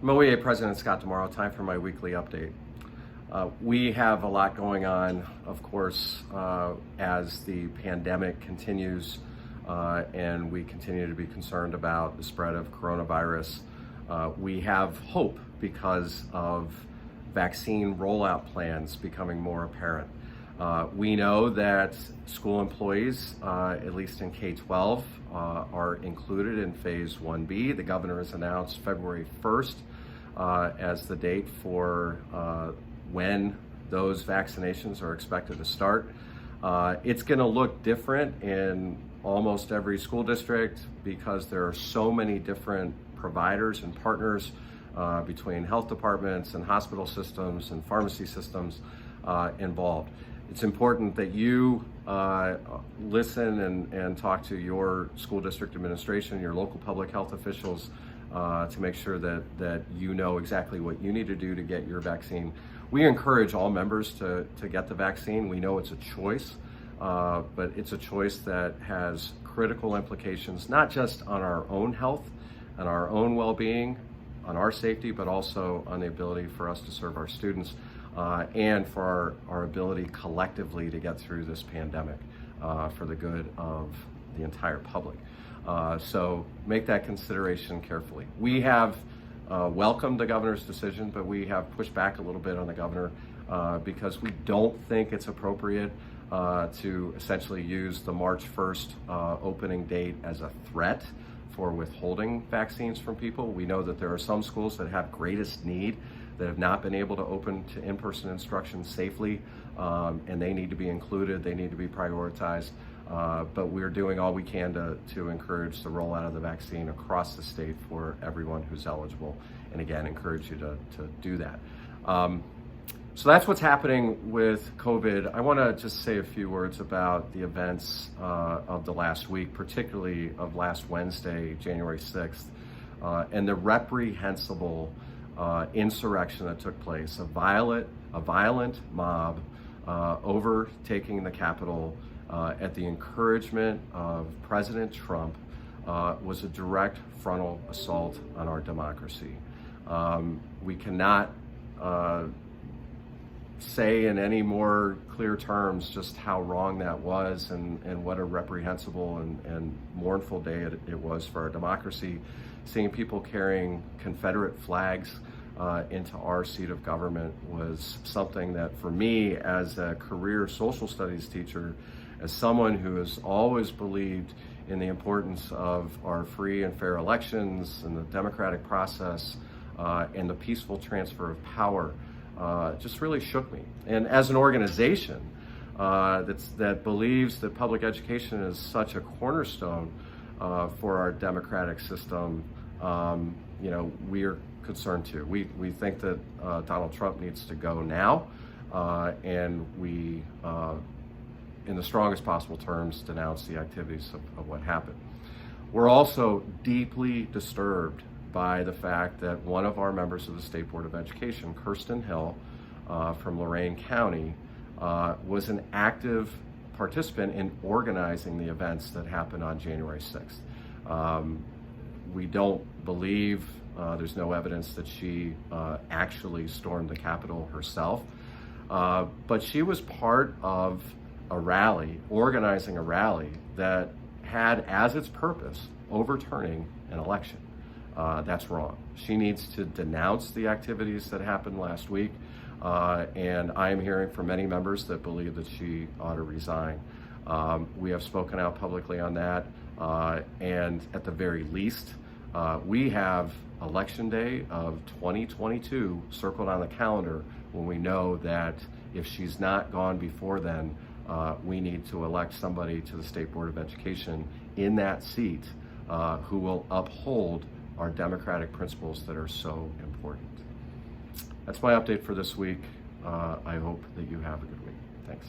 MOEA President Scott D'Amaro. Time for my weekly update. We have a lot going on, of course, as the pandemic continues and we continue to be concerned about the spread of coronavirus. We have hope because of vaccine rollout plans becoming more apparent. We know that school employees, at least in K-12, are included in Phase 1B. The governor has announced February 1st as the date for when those vaccinations are expected to start. It's going to look different in almost every school district because there are so many different providers and partners between health departments and hospital systems and pharmacy systems involved. It's important that you listen and talk to your school district administration, your local public health officials to make sure that you know exactly what you need to do to get your vaccine. We encourage all members to get the vaccine. We know it's a choice, but it's a choice that has critical implications, not just on our own health and our own well-being, on our safety, but also on the ability for us to serve our students and for our ability collectively to get through this pandemic for the good of the entire public. So make that consideration carefully. We have welcomed the governor's decision, but we have pushed back a little bit on the governor because we don't think it's appropriate to essentially use the March 1st opening date as a threat for withholding vaccines from people. We know that there are some schools that have greatest need that have not been able to open to in-person instruction safely, and they need to be included, they need to be prioritized. But we're doing all we can to encourage the rollout of the vaccine across the state for everyone who's eligible, and again, encourage you to do that. So that's what's happening with COVID. I want to just say a few words about the events of the last week, particularly of last Wednesday, January 6th, and the reprehensible insurrection that took place, a violent mob overtaking the Capitol at the encouragement of President Trump was a direct frontal assault on our democracy. We cannot say in any more clear terms just how wrong that was and what a reprehensible and mournful day it was for our democracy. Seeing people carrying Confederate flags into our seat of government was something that, for me, as a career social studies teacher, as someone who has always believed in the importance of our free and fair elections and the democratic process and the peaceful transfer of power, just really shook me. And as an organization that believes that public education is such a cornerstone for our democratic system, we are concerned too. We think that Donald Trump needs to go now, and we, in the strongest possible terms, denounce the activities of what happened. We're also deeply disturbed by the fact that one of our members of the State Board of Education, Kirsten Hill from Lorain County, was an active participant in organizing the events that happened on January 6th. We don't believe, there's no evidence that she actually stormed the Capitol herself, but she was part of a rally, organizing a rally that had as its purpose overturning an election. That's wrong. She needs to denounce the activities that happened last week, and I am hearing from many members that believe that she ought to resign. We have spoken out publicly on that, and at the very least, we have Election Day of 2022 circled on the calendar when we know that if she's not gone before then, we need to elect somebody to the State Board of Education in that seat who will uphold our democratic principles that are so important. That's my update for this week. I hope that you have a good week. Thanks.